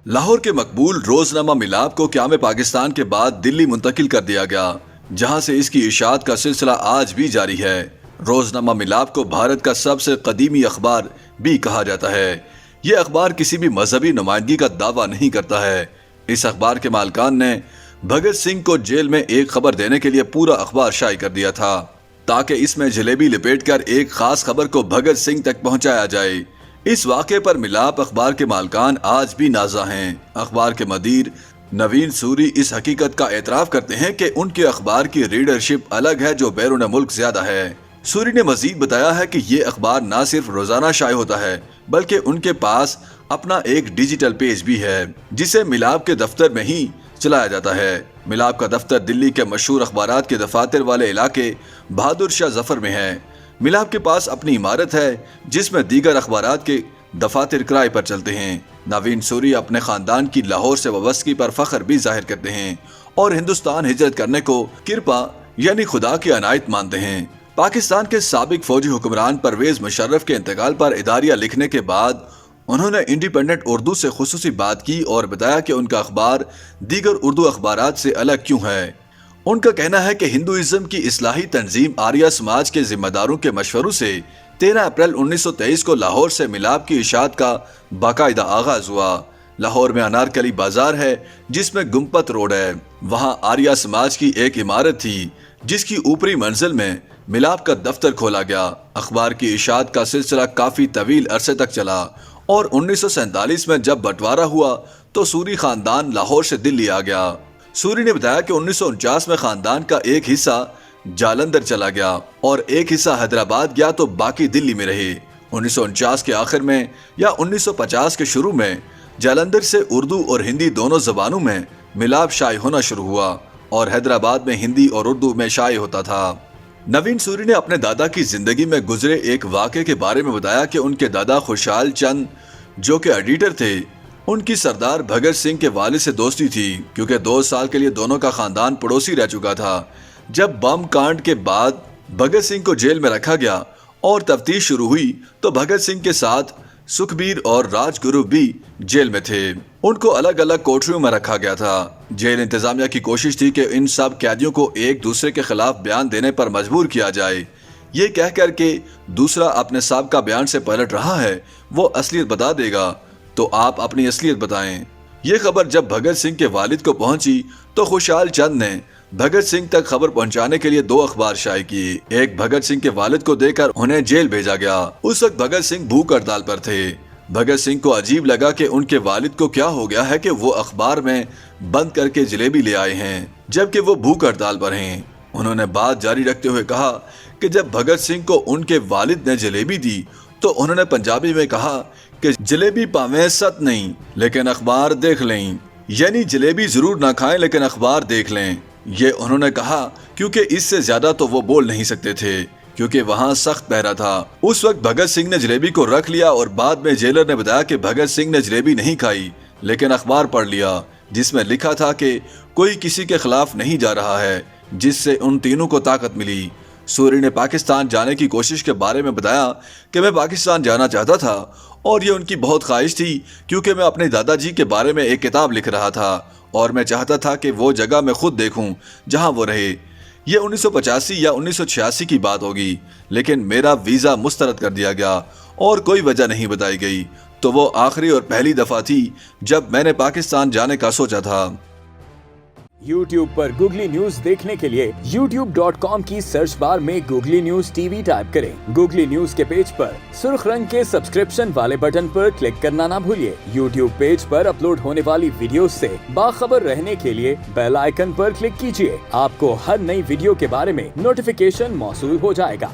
لاہور کے مقبول روزنامہ ملاب کو قیام پاکستان کے بعد دلی منتقل کر دیا گیا، جہاں سے اس کی اشاعت کا سلسلہ آج بھی جاری ہے۔ روزنامہ ملاب کو بھارت کا سب سے قدیمی اخبار بھی کہا جاتا ہے۔ یہ اخبار کسی بھی مذہبی نمائندگی کا دعویٰ نہیں کرتا ہے۔ اس اخبار کے مالکان نے بھگت سنگھ کو جیل میں ایک خبر دینے کے لیے پورا اخبار شائع کر دیا تھا، تاکہ اس میں جلیبی لپیٹ کر ایک خاص خبر کو بھگت سنگھ تک پہنچایا جائے۔ اس واقعے پر ملاب اخبار کے مالکان آج بھی نازاں ہیں۔ اخبار کے مدیر نوین سوری اس حقیقت کا اعتراف کرتے ہیں کہ ان کے اخبار کی ریڈرشپ الگ ہے جو بیرون ملک زیادہ ہے۔ سوری نے مزید بتایا ہے کہ یہ اخبار نہ صرف روزانہ شائع ہوتا ہے بلکہ ان کے پاس اپنا ایک ڈیجیٹل پیج بھی ہے جسے ملاب کے دفتر میں ہی چلایا جاتا ہے۔ ملاب کا دفتر دلی کے مشہور اخبارات کے دفاتر والے علاقے بہادر شاہ ظفر میں ہے۔ ملاب کے پاس اپنی عمارت ہے جس میں دیگر اخبارات کے دفاتر کرائے پر چلتے ہیں۔ نوین سوری اپنے خاندان کی لاہور سے وابستگی پر فخر بھی ظاہر کرتے ہیں اور ہندوستان ہجرت کرنے کو کرپا یعنی خدا کی عنایت مانتے ہیں۔ پاکستان کے سابق فوجی حکمران پرویز مشرف کے انتقال پر اداریہ لکھنے کے بعد انہوں نے انڈیپینڈنٹ اردو سے خصوصی بات کی اور بتایا کہ ان کا اخبار دیگر اردو اخبارات سے الگ کیوں ہے۔ ان کا کہنا ہے کہ ہندوازم کی اصلاحی تنظیم آریہ سماج کے ذمہ داروں کے مشوروں سے 13 اپریل 1923 کو لاہور سے ملاب کی اشاعت کا باقاعدہ آغاز ہوا۔ لاہور میں انارکلی بازار ہے جس میں گمپت روڈ ہے، وہاں آریہ سماج کی ایک عمارت تھی جس کی اوپری منزل میں ملاب کا دفتر کھولا گیا۔ اخبار کی اشاعت کا سلسلہ کافی طویل عرصے تک چلا اور 1947 میں جب بٹوارہ ہوا تو سوری خاندان لاہور سے دلی آ گیا۔ سوری نے بتایا کہ 1949 میں خاندان کا ایک حصہ جالندھر چلا گیا اور ایک حصہ حیدرآباد گیا تو باقی دلی میں رہے۔ 1949 کے آخر میں یا 1950 کے شروع میں جالندھر سے اردو اور ہندی دونوں زبانوں میں ملاب شائع ہونا شروع ہوا اور حیدرآباد میں ہندی اور اردو میں شائع ہوتا تھا۔ نوین سوری نے اپنے دادا کی زندگی میں گزرے ایک واقعے کے بارے میں بتایا کہ ان کے دادا خوشحال چند جو کہ ایڈیٹر تھے، ان کی سردار بھگت سنگھ کے والد سے دوستی تھی کیونکہ 2 سال کے لیے دونوں کا خاندان پڑوسی رہ چکا تھا۔ جب بم کانڈ کے بعد بھگت سنگھ کو جیل میں رکھا گیا اور تفتیش شروع ہوئی تو بھگت سنگھ کے ساتھ سکھبیر اور راج گرو بھی جیل میں تھے۔ ان کو الگ الگ کوٹریوں میں رکھا گیا تھا۔ جیل انتظامیہ کی کوشش تھی کہ ان سب قیدیوں کو ایک دوسرے کے خلاف بیان دینے پر مجبور کیا جائے، یہ کہہ کر کہ دوسرا اپنے سابقہ بیان سے پلٹ رہا ہے، وہ اصلیت بتا دے گا تو آپ اپنی اصلیت بتائیں۔ یہ خبر جب بھگت سنگھ کے والد کو پہنچی تو خوشحال چند نے بھگت سنگھ تک خبر پہنچانے کے لیے 2 اخبار شائع کیے۔ ایک بھگت سنگھ کے والد کو دے کر انہیں جیل بھیجا گیا۔ اس وقت بھگت سنگھ بھوک ہڑتال پر تھے۔ بھگت سنگھ کو عجیب لگا کہ ان کے والد کو کیا ہو گیا ہے کہ وہ اخبار میں بند کر کے جلیبی لے آئے ہیں جبکہ وہ بھوک ہڑتال پر ہیں۔ انہوں نے بات جاری رکھتے ہوئے کہا کہ جب بھگت سنگھ کو ان کے والد نے جلیبی دی تو انہوں نے پنجابی میں کہا کہ جلیبی پاویں ست نہیں لیکن اخبار دیکھ لیں، یعنی جلیبی ضرور نہ کھائیں لیکن اخبار دیکھ لیں۔ یہ انہوں نے کہا کیونکہ اس سے زیادہ تو وہ بول نہیں سکتے تھے کیونکہ وہاں سخت پہرا تھا۔ اس وقت بھگت سنگھ نے جلیبی کو رکھ لیا اور بعد میں جیلر نے بتایا کہ بھگت سنگھ نے جلیبی نہیں کھائی لیکن اخبار پڑھ لیا جس میں لکھا تھا کہ کوئی کسی کے خلاف نہیں جا رہا ہے، جس سے ان تینوں کو طاقت ملی۔ سوری نے پاکستان جانے کی کوشش کے بارے میں بتایا کہ میں پاکستان جانا چاہتا تھا اور یہ ان کی بہت خواہش تھی کیونکہ میں اپنے دادا جی کے بارے میں ایک کتاب لکھ رہا تھا اور میں چاہتا تھا کہ وہ جگہ میں خود دیکھوں جہاں وہ رہے۔ یہ 1985 یا 1986 کی بات ہوگی لیکن میرا ویزا مسترد کر دیا گیا اور کوئی وجہ نہیں بتائی گئی، تو وہ آخری اور پہلی دفعہ تھی جب میں نے پاکستان جانے کا سوچا تھا۔ YouTube پر گوگلی نیوز دیکھنے کے لیے youtube.com کی سرچ بار میں googly news T V type کریں۔ گوگلی نیوز کے پیج پر سرخ رنگ کے سبسکرپشن والے بٹن پر کلک کرنا نہ بھولیے۔ YouTube پیج پر اپلوڈ ہونے والی ویڈیوز سے باخبر رہنے کے لیے بیل آئیکن پر کلک کیجیے۔ آپ کو ہر نئی ویڈیو کے بارے میں نوٹیفیکیشن موصول ہو جائے گا۔